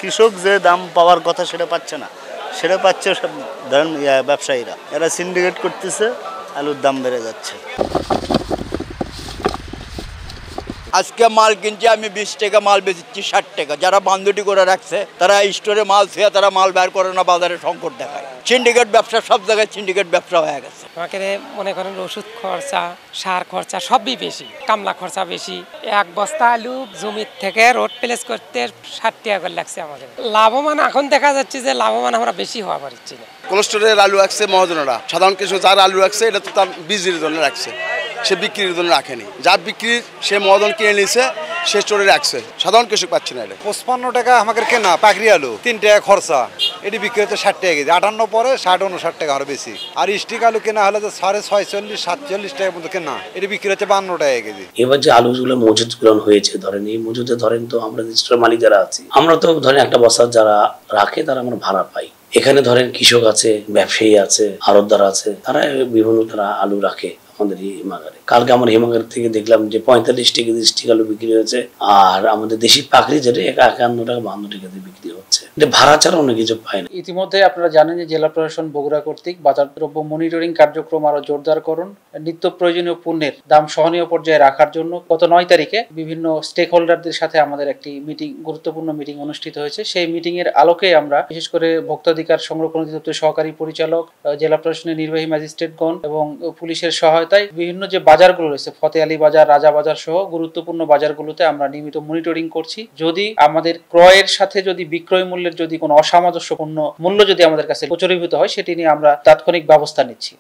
কৃষক যে দাম পাওয়ার কথা সেটা পাচ্ছে না, সেটা পাচ্ছে সব ধরেন ব্যবসায়ীরা, এরা সিন্ডিকেট করতেছে, আলুর দাম বেড়ে যাচ্ছে। আজকে মাল কিনছি আমি 20 টাকা, মাল বেচছি 60 টাকা। যারা বান্ধুটি করে রাখছে তারা স্টোরে মাল ছুঁয়ে তারা মাল বের করে না, বাজারে সংকট দেখায়। সিন্ডিকেট ব্যবসা, সব জায়গায় সিন্ডিকেট ব্যবসা হয়ে গেছে। আমাকে মনে করেন ওষুধ খরচা, সার খরচা সবই বেশি, কামলা খরচা বেশি। এক বস্তা আলু জমির থেকে রোড প্লেস করতে 60 টাকা করে লাগছে আমাদের। লাভবান এখন দেখা যাচ্ছে যে লাভবান আমরা বেশি হওয়া পারছি না। কোল্ড স্টোরের আলু রাখছে মহাজনেরা, সাধারণ কিছু যার আলু রাখছে এটা তো তার বিক্রির জন্য রাখছে, সে বিক্রির জন্য রাখেনি। যার বিক্রি সে মহাজন কিনে নিয়েছে, সে স্টোরে রাখছে, সাধারণ কৃষক পাচ্ছে না। এটা 55 টাকা আমাদের কেনা পাকড়ি আলু, 3 টাকা খরচা, এটি বিক্রি হচ্ছে 60 টাকা কেজি। 58 পরে 60-59 টাকা আরো বেশি। আর স্টিক আলু কেনা হলে যে 46-47 টাকা মতো কেনা, এটি বিক্রি হচ্ছে 52 টাকা কেজি। এবার যে আলুগুলো মজুদ গুলো হয়েছে, ধরেন এই মজুদে ধরেন তো আমরা স্টোর মালিক যারা আছি, আমরা তো ধরেন একটা বস্তা যারা রাখে তারা আমরা ভাড়া পাই। এখানে ধরেন কৃষক আছে, ব্যবসায়ী আছে, আড়তদার আছে, তারা বিভিন্ন তারা আলু রাখে আমাদের এই হিমাগারে। কালকে আমার হিমাগার থেকে দেখলাম যে 45 টাকা স্টিক আলু বিক্রি হয়েছে, আর আমাদের দেশি পাকড়ি যেটা 51 টাকা 52 টাকা দিয়ে বিক্রি হচ্ছে। এটা ভাড়া ছাড়া অন্য কিছু পায় না। ইতিমধ্যে আপনারা জানেন যে জেলা প্রশাসন বগুড়া কর্তৃক বাজার দ্রব্য মনিটরিং কার্যক্রম আরো জোরদারকরণ, নিত্য প্রয়োজনীয় পণ্যের দাম সহনীয় পর্যায়ে রাখার জন্য গত 9 তারিখে বিভিন্ন স্টেক হোল্ডারদের সাথে আমাদের একটি গুরুত্বপূর্ণ মিটিং অনুষ্ঠিত হয়েছে। সেই মিটিং এর আলোকে আমরা বিশেষ করে ভোক্তাধিকার সংরক্ষণ অধিদপ্তরের সহকারী পরিচালক, জেলা প্রশাসনের নির্বাহী ম্যাজিস্ট্রেটগণ এবং পুলিশের সহায়তায় বিভিন্ন যে বাজারগুলো রয়েছে, ফতে আলী বাজার, রাজা বাজার সহ গুরুত্বপূর্ণ বাজারগুলোতে আমরা নিয়মিত মনিটরিং করছি। যদি আমাদের ক্রয়ের সাথে যদি বিক্রয় মূল্যের যদি কোনো অসামঞ্জস্যপূর্ণ মূল্য যদি আমাদের কাছে প্রচলিত হয়, সেটি নিয়ে আমরা তাৎক্ষণিক ব্যবস্থা নিচ্ছি।